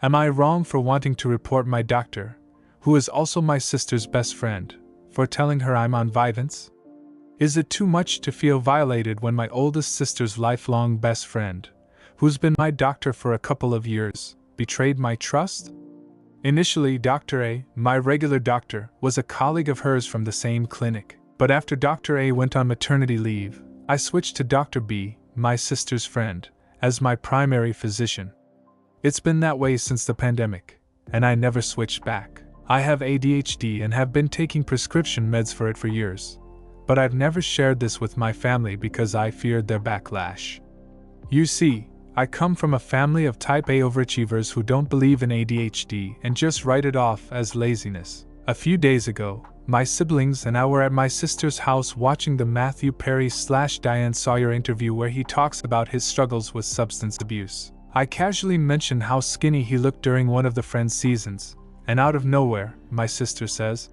Am I wrong for wanting to report my doctor, who is also my sister's best friend, for telling her I'm on Vyvanse? Is it too much to feel violated when my oldest sister's lifelong best friend, who's been my doctor for a couple of years, betrayed my trust? Initially, Dr. A, my regular doctor, was a colleague of hers from the same clinic, but after Dr. A went on maternity leave, I switched to Dr. B, my sister's friend, as my primary physician. It's been that way since the pandemic, and I never switched back. I have ADHD and have been taking prescription meds for it for years, but I've never shared this with my family because I feared their backlash. You see, I come from a family of type A overachievers who don't believe in ADHD and just write it off as laziness. A few days ago, my siblings and I were at my sister's house watching the Matthew Perry/Diane Sawyer interview where he talks about his struggles with substance abuse. I casually mentioned how skinny he looked during one of the Friends seasons, and out of nowhere, my sister says,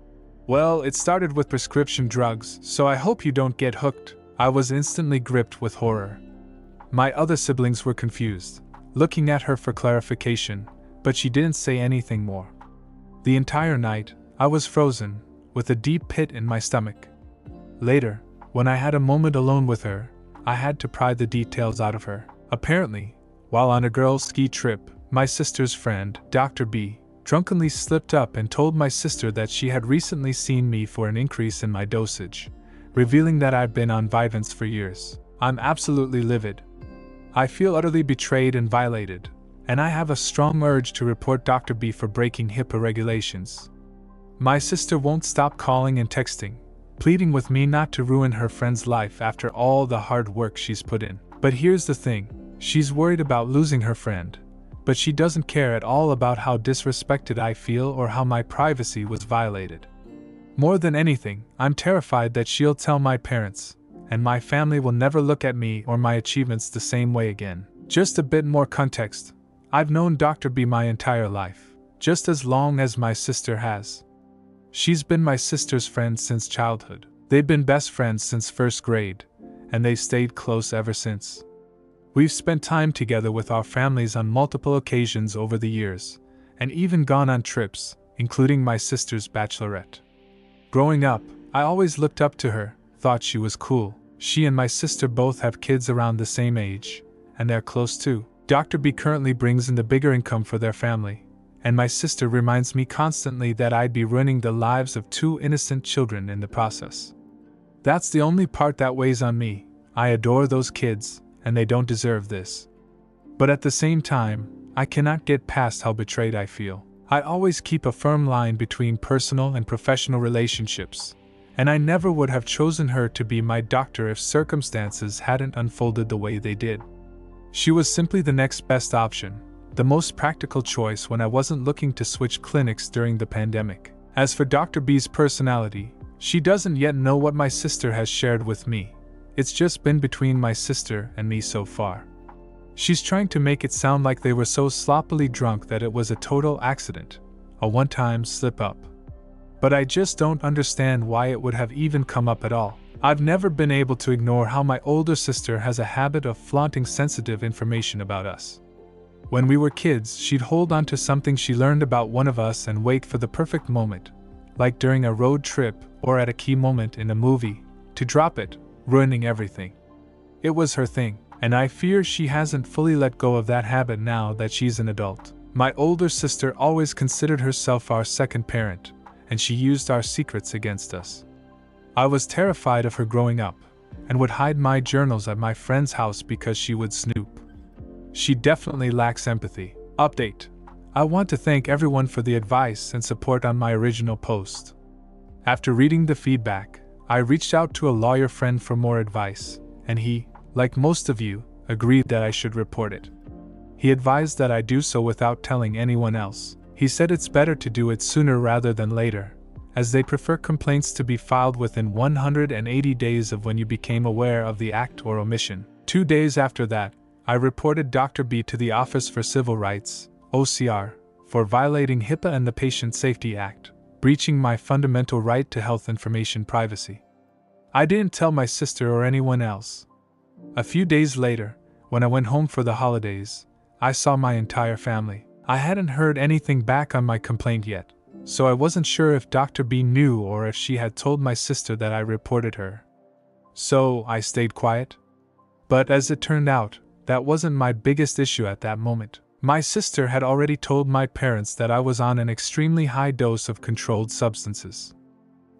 "Well, it started with prescription drugs, so I hope you don't get hooked." I was instantly gripped with horror. My other siblings were confused, looking at her for clarification, but she didn't say anything more. The entire night, I was frozen, with a deep pit in my stomach. Later, when I had a moment alone with her, I had to pry the details out of her. Apparently, while on a girls' ski trip, my sister's friend, Dr. B, drunkenly slipped up and told my sister that she had recently seen me for an increase in my dosage, revealing that I'd been on Vyvanse for years. I'm absolutely livid. I feel utterly betrayed and violated, and I have a strong urge to report Dr. B for breaking HIPAA regulations. My sister won't stop calling and texting, pleading with me not to ruin her friend's life after all the hard work she's put in. But here's the thing, she's worried about losing her friend, but she doesn't care at all about how disrespected I feel or how my privacy was violated. More than anything, I'm terrified that she'll tell my parents, and my family will never look at me or my achievements the same way again. Just a bit more context. I've known Dr. B my entire life, just as long as my sister has. She's been my sister's friend since childhood. They've been best friends since first grade, and they've stayed close ever since. We've spent time together with our families on multiple occasions over the years, and even gone on trips, including my sister's bachelorette. Growing up, I always looked up to her, thought she was cool. She and my sister both have kids around the same age, and they're close too. Dr. B currently brings in the bigger income for their family, and my sister reminds me constantly that I'd be ruining the lives of two innocent children in the process. That's the only part that weighs on me. I adore those kids, and they don't deserve this. But at the same time, I cannot get past how betrayed I feel. I always keep a firm line between personal and professional relationships, and I never would have chosen her to be my doctor if circumstances hadn't unfolded the way they did. She was simply the next best option, the most practical choice when I wasn't looking to switch clinics during the pandemic. As for Dr. B's personality, she doesn't yet know what my sister has shared with me. It's just been between my sister and me so far. She's trying to make it sound like they were so sloppily drunk that it was a total accident, a one-time slip-up. But I just don't understand why it would have even come up at all. I've never been able to ignore how my older sister has a habit of flaunting sensitive information about us. When we were kids, she'd hold on to something she learned about one of us and wait for the perfect moment, like during a road trip or at a key moment in a movie, to drop it, ruining everything. It was her thing, and I fear she hasn't fully let go of that habit now that she's an adult. My older sister always considered herself our second parent, and she used our secrets against us. I was terrified of her growing up, and would hide my journals at my friend's house because she would snoop. She definitely lacks empathy. Update: I want to thank everyone for the advice and support on my original post. After reading the feedback, I reached out to a lawyer friend for more advice, and he, like most of you, agreed that I should report it. He advised that I do so without telling anyone else. He said it's better to do it sooner rather than later, as they prefer complaints to be filed within 180 days of when you became aware of the act or omission. 2 days after that, I reported Dr. B to the Office for Civil Rights, OCR, for violating HIPAA and the Patient Safety Act, breaching my fundamental right to health information privacy. I didn't tell my sister or anyone else. A few days later, when I went home for the holidays, I saw my entire family. I hadn't heard anything back on my complaint yet, so I wasn't sure if Dr. B knew or if she had told my sister that I reported her. So I stayed quiet. But as it turned out, that wasn't my biggest issue at that moment. My sister had already told my parents that I was on an extremely high dose of controlled substances.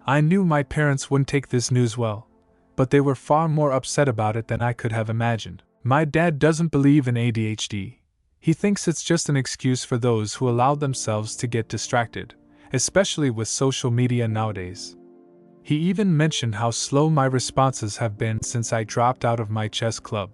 I knew my parents wouldn't take this news well, but they were far more upset about it than I could have imagined. My dad doesn't believe in ADHD. He thinks it's just an excuse for those who allow themselves to get distracted, especially with social media nowadays. He even mentioned how slow my responses have been since I dropped out of my chess club.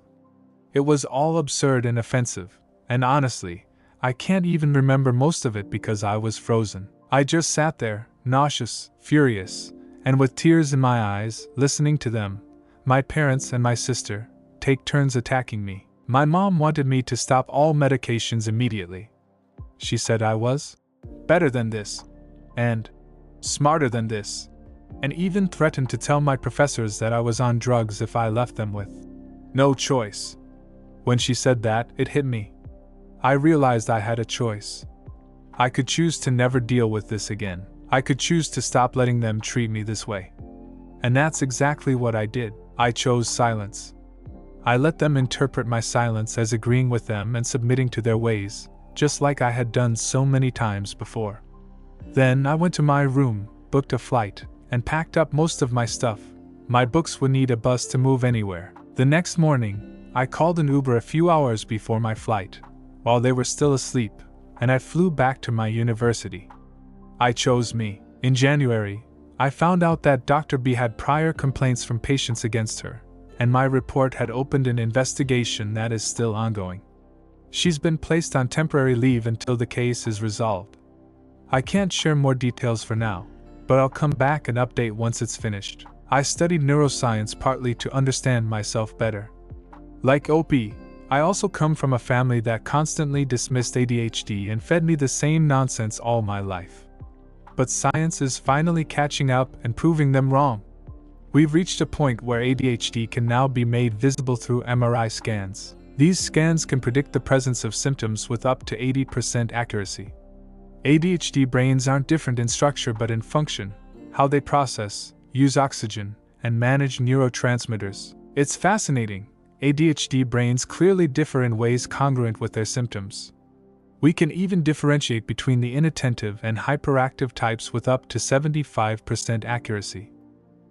It was all absurd and offensive, and honestly, I can't even remember most of it because I was frozen. I just sat there, nauseous, furious, and with tears in my eyes, listening to them, my parents and my sister, take turns attacking me. My mom wanted me to stop all medications immediately. She said I was better than this, and smarter than this, and even threatened to tell my professors that I was on drugs if I left them with no choice. When she said that, it hit me. I realized I had a choice. I could choose to never deal with this again. I could choose to stop letting them treat me this way. And that's exactly what I did. I chose silence. I let them interpret my silence as agreeing with them and submitting to their ways, just like I had done so many times before. Then I went to my room, booked a flight, and packed up most of my stuff. My books would need a bus to move anywhere. The next morning, I called an Uber a few hours before my flight, while they were still asleep, and I flew back to my university. I chose me. In January, I found out that Dr. B had prior complaints from patients against her, and my report had opened an investigation that is still ongoing. She's been placed on temporary leave until the case is resolved. I can't share more details for now, but I'll come back and update once it's finished. I studied neuroscience partly to understand myself better. Like OP, I also come from a family that constantly dismissed ADHD and fed me the same nonsense all my life. But science is finally catching up and proving them wrong. We've reached a point where ADHD can now be made visible through MRI scans. These scans can predict the presence of symptoms with up to 80% accuracy. ADHD brains aren't different in structure but in function, how they process, use oxygen, and manage neurotransmitters. It's fascinating. ADHD brains clearly differ in ways congruent with their symptoms. We can even differentiate between the inattentive and hyperactive types with up to 75% accuracy.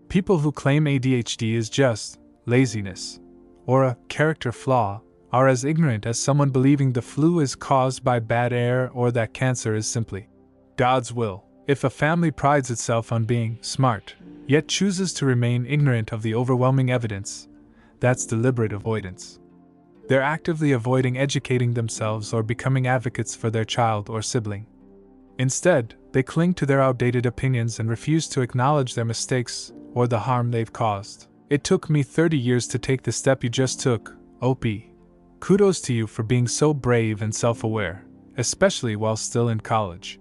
People who claim ADHD is just laziness or a character flaw are as ignorant as someone believing the flu is caused by bad air or that cancer is simply God's will. If a family prides itself on being smart, yet chooses to remain ignorant of the overwhelming evidence, that's deliberate avoidance. They're actively avoiding educating themselves or becoming advocates for their child or sibling. Instead, they cling to their outdated opinions and refuse to acknowledge their mistakes or the harm they've caused. It took me 30 years to take the step you just took, OP. Kudos to you for being so brave and self-aware, especially while still in college.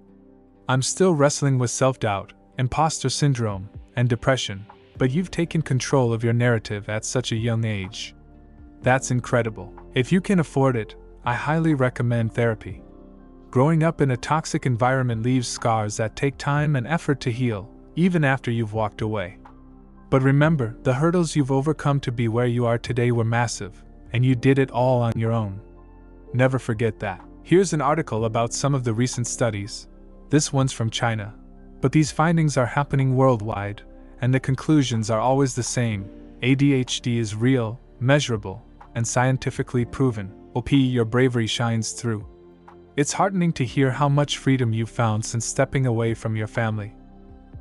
I'm still wrestling with self-doubt, imposter syndrome, and depression, but you've taken control of your narrative at such a young age. That's incredible. If you can afford it, I highly recommend therapy. Growing up in a toxic environment leaves scars that take time and effort to heal, even after you've walked away. But remember, the hurdles you've overcome to be where you are today were massive, and you did it all on your own. Never forget that. Here's an article about some of the recent studies. This one's from China, but these findings are happening worldwide, and the conclusions are always the same. ADHD is real, measurable, and scientifically proven. OP, your bravery shines through. It's heartening to hear how much freedom you've found since stepping away from your family.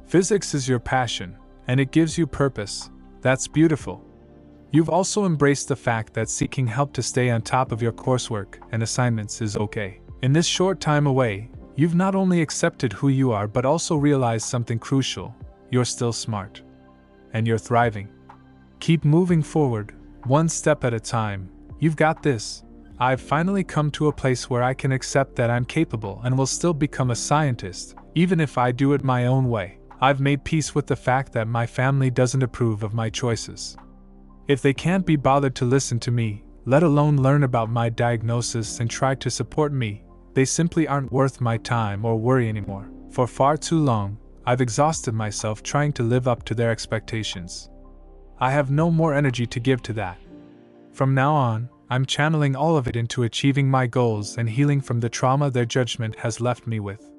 Physics is your passion, and it gives you purpose. That's beautiful. You've also embraced the fact that seeking help to stay on top of your coursework and assignments is okay. In this short time away, you've not only accepted who you are but also realized something crucial. You're still smart. And you're thriving. Keep moving forward, one step at a time. You've got this. I've finally come to a place where I can accept that I'm capable and will still become a scientist, even if I do it my own way. I've made peace with the fact that my family doesn't approve of my choices. If they can't be bothered to listen to me, let alone learn about my diagnosis and try to support me, They simply aren't worth my time or worry anymore. For far too long, I've exhausted myself trying to live up to their expectations. I have no more energy to give to that. From now on, I'm channeling all of it into achieving my goals and healing from the trauma their judgment has left me with.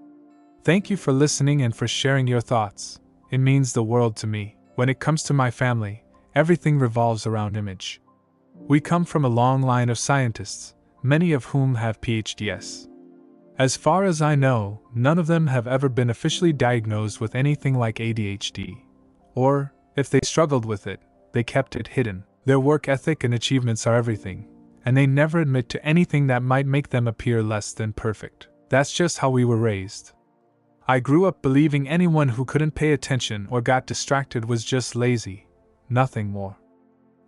Thank you for listening and for sharing your thoughts. It means the world to me. When it comes to my family, everything revolves around image. We come from a long line of scientists, many of whom have PhDs. As far as I know, none of them have ever been officially diagnosed with anything like ADHD. Or, if they struggled with it, they kept it hidden. Their work ethic and achievements are everything, and they never admit to anything that might make them appear less than perfect. That's just how we were raised. I grew up believing anyone who couldn't pay attention or got distracted was just lazy, nothing more.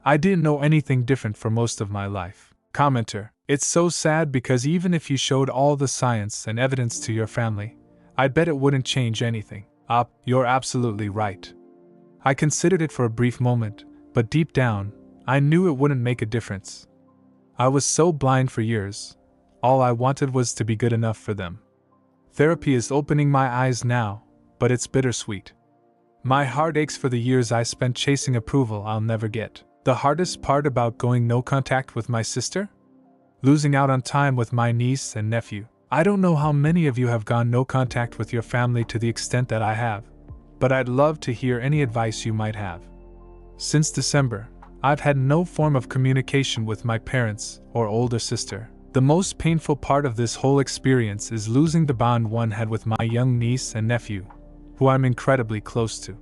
I didn't know anything different for most of my life. Commenter: It's so sad because even if you showed all the science and evidence to your family, I bet it wouldn't change anything. You're absolutely right. I considered it for a brief moment, but deep down, I knew it wouldn't make a difference. I was so blind for years. All I wanted was to be good enough for them. Therapy is opening my eyes now, but it's bittersweet. My heart aches for the years I spent chasing approval I'll never get. The hardest part about going no contact with my sister? Losing out on time with my niece and nephew. I don't know how many of you have gone no contact with your family to the extent that I have, but I'd love to hear any advice you might have. Since December, I've had no form of communication with my parents or older sister. The most painful part of this whole experience is losing the bond one had with my young niece and nephew, who I'm incredibly close to.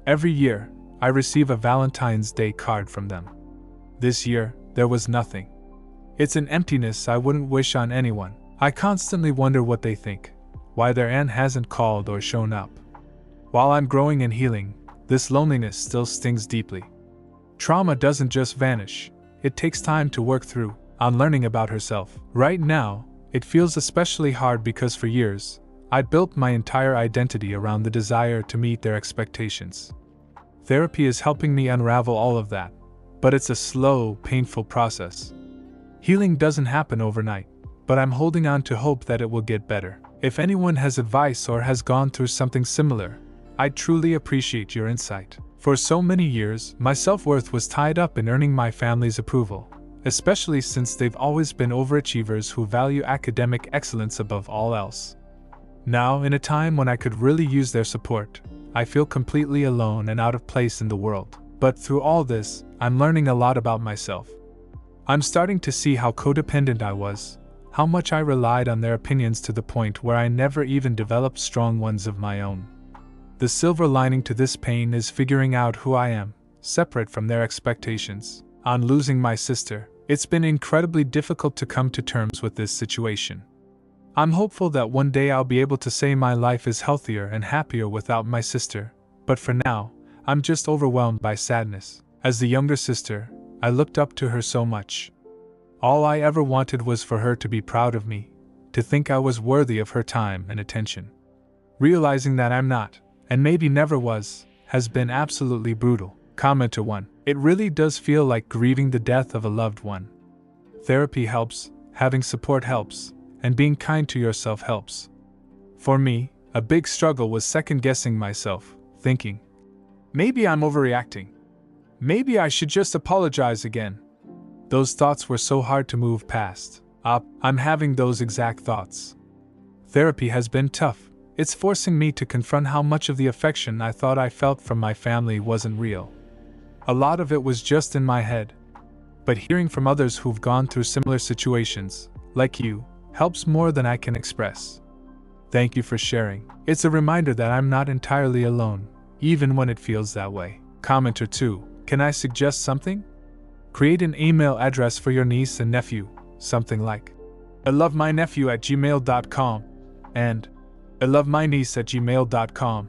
Every year, I receive a Valentine's Day card from them. This year, there was nothing. It's an emptiness I wouldn't wish on anyone. I constantly wonder what they think, why their aunt hasn't called or shown up. While I'm growing and healing, this loneliness still stings deeply. Trauma doesn't just vanish, it takes time to work through. I'm learning about herself. Right now, it feels especially hard because for years, I built my entire identity around the desire to meet their expectations. Therapy is helping me unravel all of that, but it's a slow, painful process. Healing doesn't happen overnight, but I'm holding on to hope that it will get better. If anyone has advice or has gone through something similar, I'd truly appreciate your insight. For so many years, my self-worth was tied up in earning my family's approval, especially since they've always been overachievers who value academic excellence above all else. Now, in a time when I could really use their support, I feel completely alone and out of place in the world. But through all this, I'm learning a lot about myself. I'm starting to see how codependent I was, how much I relied on their opinions to the point where I never even developed strong ones of my own. The silver lining to this pain is figuring out who I am, separate from their expectations. On losing my sister, it's been incredibly difficult to come to terms with this situation. I'm hopeful that one day I'll be able to say my life is healthier and happier without my sister, but for now, I'm just overwhelmed by sadness. As the younger sister, I looked up to her so much. All I ever wanted was for her to be proud of me, to think I was worthy of her time and attention. Realizing that I'm not, and maybe never was, has been absolutely brutal. Commenter 1. It really does feel like grieving the death of a loved one. Therapy helps, having support helps, and being kind to yourself helps. For me, a big struggle was second-guessing myself, thinking, maybe I'm overreacting. Maybe I should just apologize again. Those thoughts were so hard to move past. I'm having those exact thoughts. Therapy has been tough. It's forcing me to confront how much of the affection I thought I felt from my family wasn't real. A lot of it was just in my head. But hearing from others who've gone through similar situations, like you, helps more than I can express. Thank you for sharing. It's a reminder that I'm not entirely alone, even when it feels that way. Commenter 2. Can I suggest something? Create an email address for your niece and nephew, something like ilovemynephew@gmail.com and ilovemyniece@gmail.com.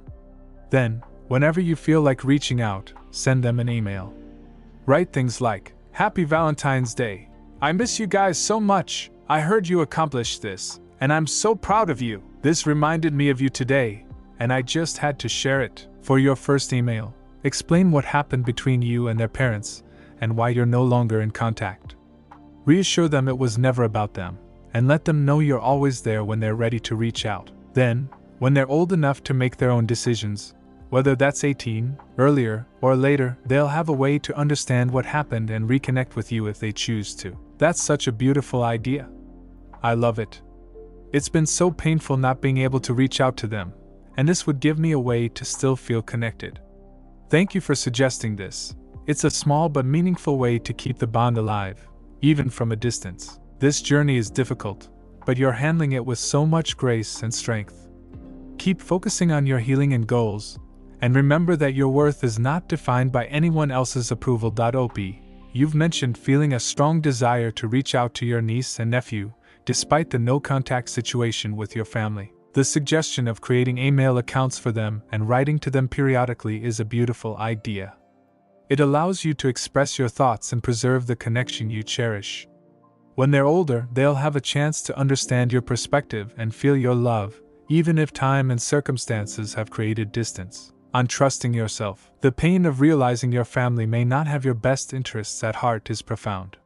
Then, whenever you feel like reaching out, send them an email. Write things like, Happy Valentine's Day. I miss you guys so much. I heard you accomplished this, and I'm so proud of you. This reminded me of you today, and I just had to share it. For your first email, explain what happened between you and their parents, and why you're no longer in contact. Reassure them it was never about them, and let them know you're always there when they're ready to reach out. Then, when they're old enough to make their own decisions, whether that's 18, earlier, or later, they'll have a way to understand what happened and reconnect with you if they choose to. That's such a beautiful idea. I love it. It's been so painful not being able to reach out to them, and this would give me a way to still feel connected. Thank you for suggesting this. It's a small but meaningful way to keep the bond alive, even from a distance. This journey is difficult, but you're handling it with so much grace and strength. Keep focusing on your healing and goals, and remember that your worth is not defined by anyone else's approval. Op. You've mentioned feeling a strong desire to reach out to your niece and nephew, despite the no-contact situation with your family. The suggestion of creating email accounts for them and writing to them periodically is a beautiful idea. It allows you to express your thoughts and preserve the connection you cherish. When they're older, they'll have a chance to understand your perspective and feel your love, even if time and circumstances have created distance. On trusting yourself, the pain of realizing your family may not have your best interests at heart is profound.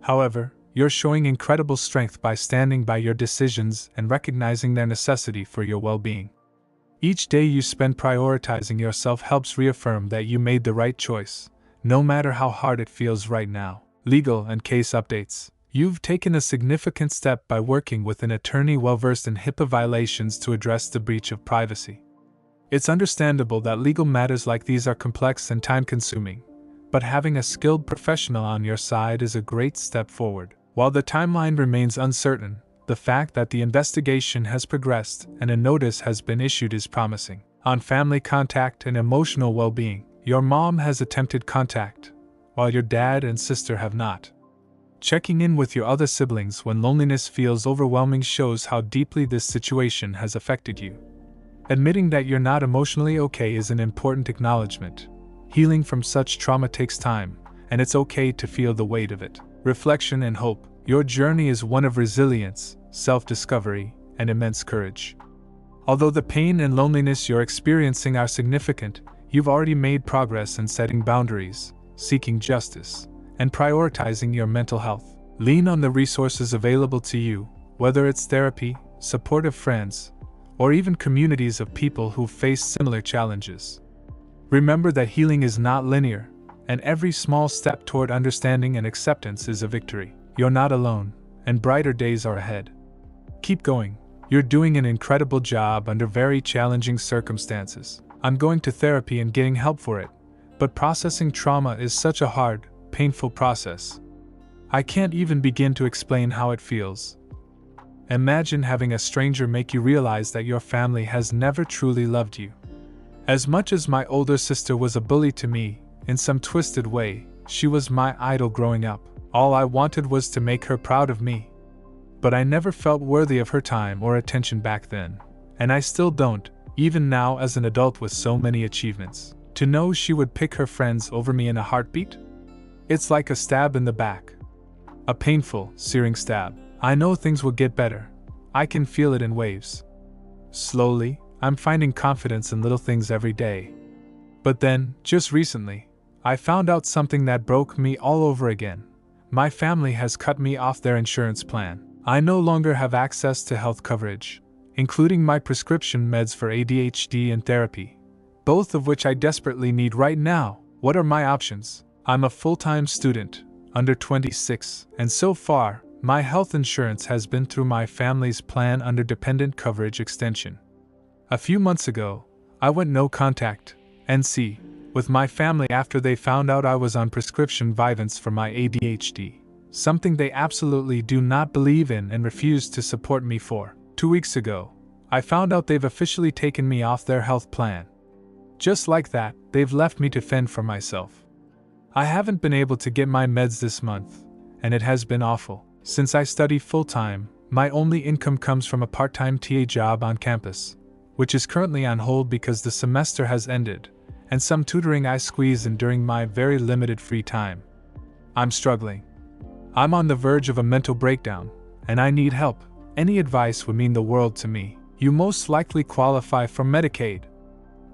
However, you're showing incredible strength by standing by your decisions and recognizing their necessity for your well-being. Each day you spend prioritizing yourself helps reaffirm that you made the right choice, no matter how hard it feels right now. Legal and case updates. You've taken a significant step by working with an attorney well-versed in HIPAA violations to address the breach of privacy. It's understandable that legal matters like these are complex and time-consuming, but having a skilled professional on your side is a great step forward. While the timeline remains uncertain, the fact that the investigation has progressed and a notice has been issued is promising. On family contact and emotional well-being, your mom has attempted contact, while your dad and sister have not. Checking in with your other siblings when loneliness feels overwhelming shows how deeply this situation has affected you. Admitting that you're not emotionally okay is an important acknowledgement. Healing from such trauma takes time, and it's okay to feel the weight of it. Reflection and hope. Your journey is one of resilience, self-discovery, and immense courage. Although the pain and loneliness you're experiencing are significant, you've already made progress in setting boundaries, seeking justice, and prioritizing your mental health. Lean on the resources available to you, whether it's therapy, supportive friends, or even communities of people who face similar challenges. Remember that healing is not linear, and every small step toward understanding and acceptance is a victory. You're not alone, and brighter days are ahead. Keep going. You're doing an incredible job under very challenging circumstances. I'm going to therapy and getting help for it, but processing trauma is such a hard, painful process. I can't even begin to explain how it feels. Imagine having a stranger make you realize that your family has never truly loved you. As much as my older sister was a bully to me, in some twisted way, she was my idol growing up. All I wanted was to make her proud of me. But I never felt worthy of her time or attention back then, and I still don't, even now as an adult with so many achievements. To know she would pick her friends over me in a heartbeat? It's like a stab in the back. A painful, searing stab. I know things will get better. I can feel it in waves. Slowly, I'm finding confidence in little things every day. But then, just recently, I found out something that broke me all over again. My family has cut me off their insurance plan. I no longer have access to health coverage, including my prescription meds for ADHD and therapy, both of which I desperately need right now. What are my options? I'm a full-time student, under 26, and so far, my health insurance has been through my family's plan under dependent coverage extension. A few months ago, I went no contact, NC, with my family after they found out I was on prescription Vyvanse for my ADHD, something they absolutely do not believe in and refuse to support me for. 2 weeks ago, I found out they've officially taken me off their health plan. Just like that, they've left me to fend for myself. I haven't been able to get my meds this month, and it has been awful. Since I study full-time, my only income comes from a part-time TA job on campus, which is currently on hold because the semester has ended, and some tutoring I squeeze in during my very limited free time. I'm struggling. I'm on the verge of a mental breakdown, and I need help. Any advice would mean the world to me. You most likely qualify for Medicaid.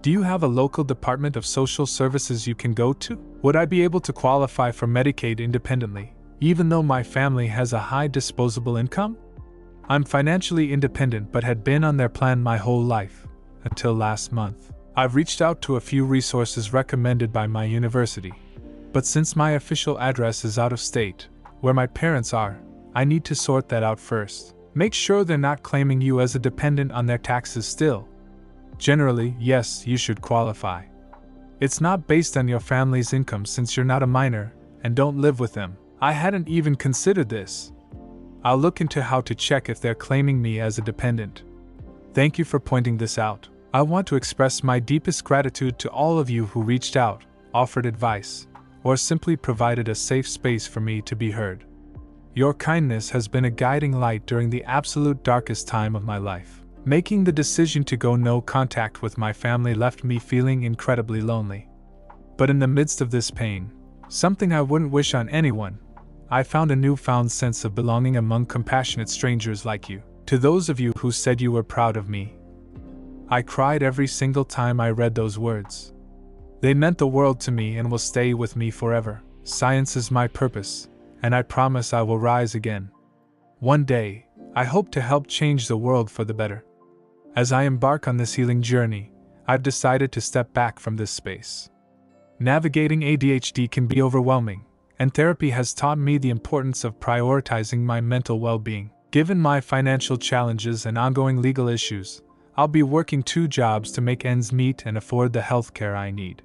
Do you have a local Department of Social Services you can go to? Would I be able to qualify for Medicaid independently, even though my family has a high disposable income? I'm financially independent but had been on their plan my whole life, until last month. I've reached out to a few resources recommended by my university, but since my official address is out of state, where my parents are, I need to sort that out first. Make sure they're not claiming you as a dependent on their taxes still. Generally, yes, you should qualify. It's not based on your family's income since you're not a minor and don't live with them. I hadn't even considered this. I'll look into how to check if they're claiming me as a dependent. Thank you for pointing this out. I want to express my deepest gratitude to all of you who reached out, offered advice, or simply provided a safe space for me to be heard. Your kindness has been a guiding light during the absolute darkest time of my life. Making the decision to go no contact with my family left me feeling incredibly lonely. But in the midst of this pain, something I wouldn't wish on anyone, I found a newfound sense of belonging among compassionate strangers like you. To those of you who said you were proud of me, I cried every single time I read those words. They meant the world to me and will stay with me forever. Science is my purpose, and I promise I will rise again. One day, I hope to help change the world for the better. As I embark on this healing journey, I've decided to step back from this space. Navigating ADHD can be overwhelming, and therapy has taught me the importance of prioritizing my mental well-being. Given my financial challenges and ongoing legal issues, I'll be working 2 jobs to make ends meet and afford the healthcare I need.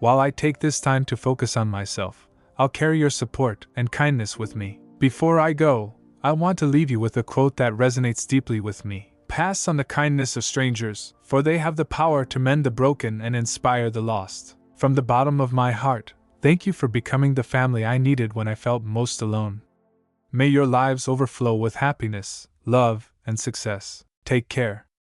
While I take this time to focus on myself, I'll carry your support and kindness with me. Before I go, I want to leave you with a quote that resonates deeply with me. Pass on the kindness of strangers, for they have the power to mend the broken and inspire the lost. From the bottom of my heart, thank you for becoming the family I needed when I felt most alone. May your lives overflow with happiness, love, and success. Take care.